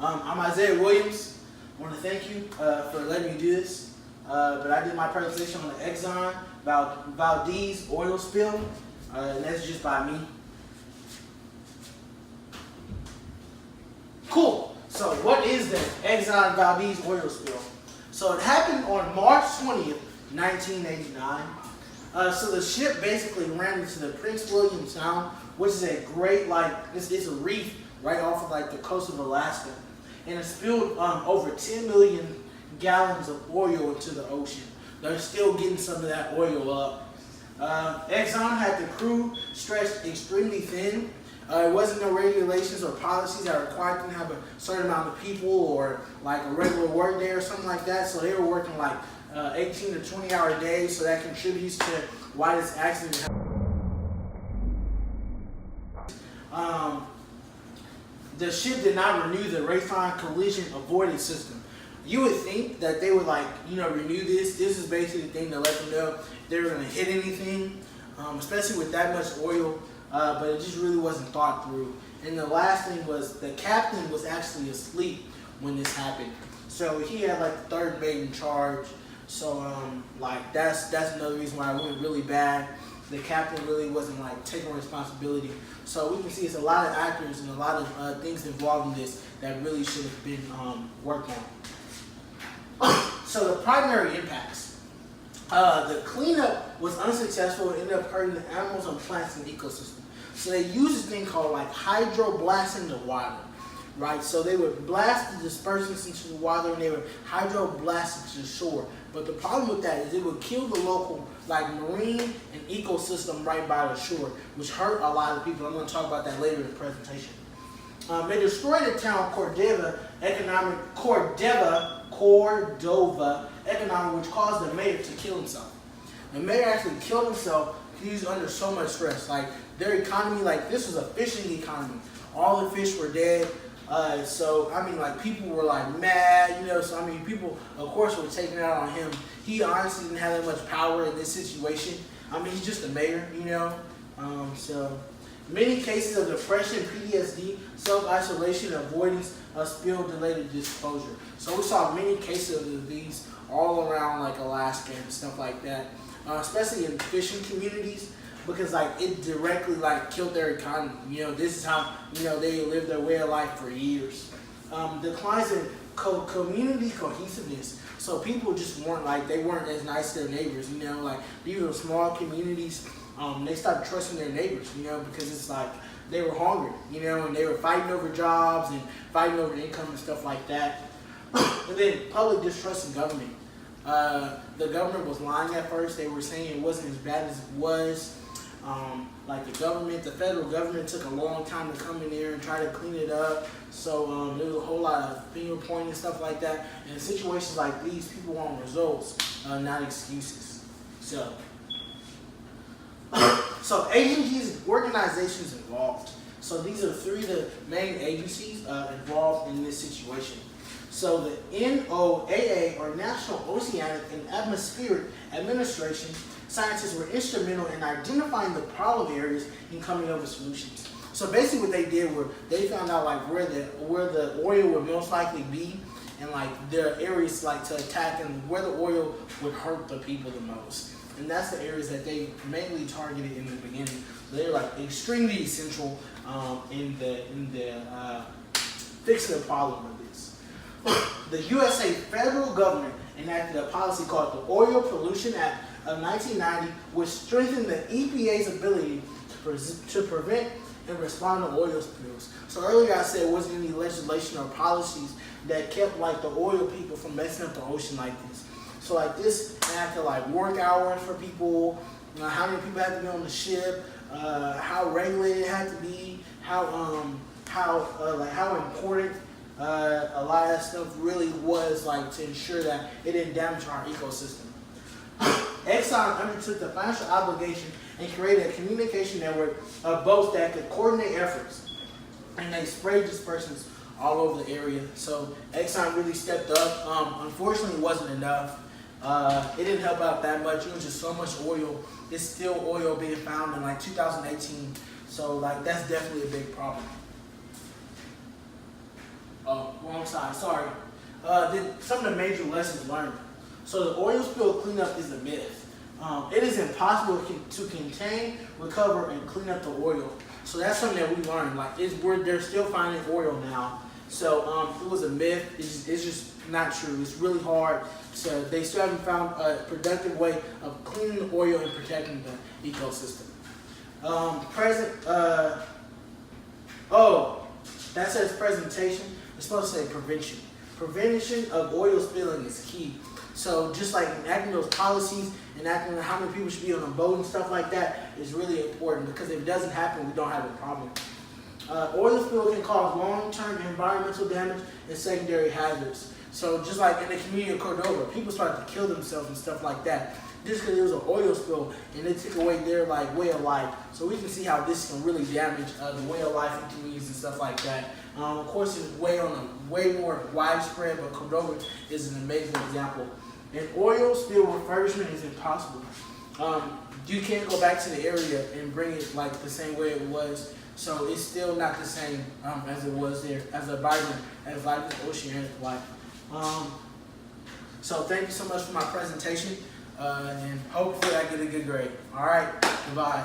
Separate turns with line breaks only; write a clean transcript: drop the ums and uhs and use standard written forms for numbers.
I'm Isaiah Williams. I want to thank you for letting me do this. But I did my presentation on the Exxon Valdez oil spill, and that's just by me. Cool. So what is the Exxon Valdez oil spill? So it happened on March 20th, 1989. So the ship basically ran into the Prince William Sound, which is a great, it's a reef right off of the coast of Alaska. And it spilled over 10 million gallons of oil into the ocean. They're still getting some of that oil up. Exxon had the crew stretched extremely thin. It wasn't no regulations or policies that required them to have a certain amount of people or a regular work day or something like that. So they were working 18 to 20-hour days. So that contributes to why this accident happened. The ship did not renew the Raytheon collision avoidance system. You would think that they would renew this. This is basically the thing to let them know they were going to hit anything, especially with that much oil. But it just really wasn't thought through. And the last thing was the captain was actually asleep when this happened. So he had the third mate in charge. So that's another reason why it went really bad. The captain really wasn't taking responsibility. So we can see it's a lot of actors and a lot of things involved in this that really should have been worked on. So the primary impacts. The cleanup was unsuccessful. It ended up hurting the animals and plants in the ecosystem. So they used this thing called hydroblasting the water, right? So they would blast the dispersants into the water and they would hydroblast it to the shore. But the problem with that is it would kill the local marine and ecosystem right by the shore, which hurt a lot of people. I'm going to talk about that later in the presentation. They destroyed the town Cordova economic, which caused the mayor to kill himself. The mayor actually killed himself. He was under so much stress. Their economy, this was a fishing economy. All the fish were dead. People were mad, so people, of course, were taking it out on him. He honestly didn't have that much power in this situation. He's just a mayor, So many cases of depression, PTSD, self-isolation, avoidance, spill-related disclosure. So we saw many cases of these all around Alaska and stuff like that, especially in fishing communities. Because it directly killed their economy. This is how they lived their way of life for years. Declines in community cohesiveness. So people just weren't they weren't as nice to their neighbors. These were small communities. They started trusting their neighbors. Because it's they were hungry. And they were fighting over jobs and fighting over income and stuff like that. And then public distrust in government. The government was lying at first. They were saying it wasn't as bad as it was. The federal government took a long time to come in there and try to clean it up. So there was a whole lot of finger pointing and stuff like that. And in situations like these, people want results, not excuses. So agencies, organizations involved. So these are three of the main agencies involved in this situation. So the NOAA, or National Oceanic and Atmospheric Administration, scientists were instrumental in identifying the problem areas and coming up with solutions. So basically what they did was they found out where the oil would most likely be and the areas to attack and where the oil would hurt the people the most. And that's the areas that they mainly targeted in the beginning. So they're extremely essential in the fixing the problem of this. The USA federal government enacted a policy called the Oil Pollution Act of 1990, which strengthened the EPA's ability to prevent and respond to oil spills. So earlier I said there wasn't any legislation or policies that kept the oil people from messing up the ocean like this. So this enacted work hours for people, how many people had to be on the ship, how regulated it had to be, how important a lot of that stuff really was to ensure that it didn't damage our ecosystem. Exxon undertook the financial obligation and created a communication network of boats that could coordinate efforts. And they sprayed dispersants all over the area. So Exxon really stepped up. Unfortunately, it wasn't enough. It didn't help out that much. It was just so much oil. It's still oil being found in 2018. So that's definitely a big problem. Oh, wrong side. Sorry. Some of the major lessons learned. So the oil spill cleanup is a myth. It is impossible to contain, recover, and clean up the oil. So that's something that we learned. Like they're still finding oil now. So it was a myth. It's just not true. It's really hard. So they still haven't found a productive way of cleaning the oil and protecting the ecosystem. That says presentation. It's supposed to say prevention. Prevention of oil spilling is key. So just like enacting those policies, enacting how many people should be on a boat and stuff like that is really important, because if it doesn't happen, we don't have a problem. Oil spill can cause long-term environmental damage and secondary hazards. So just like in the community of Cordova, people started to kill themselves and stuff like that just because there was an oil spill and it took away their way of life. So we can see how this can really damage the way of life in communities and stuff like that. Of course, it's way more widespread, but Cordova is an amazing example. An oil spill refurbishment is impossible. You can't go back to the area and bring it like the same way it was. So it's still not the same as it was there, as vibrant as oceanic life. So thank you so much for my presentation, and hopefully I get a good grade. All right, goodbye.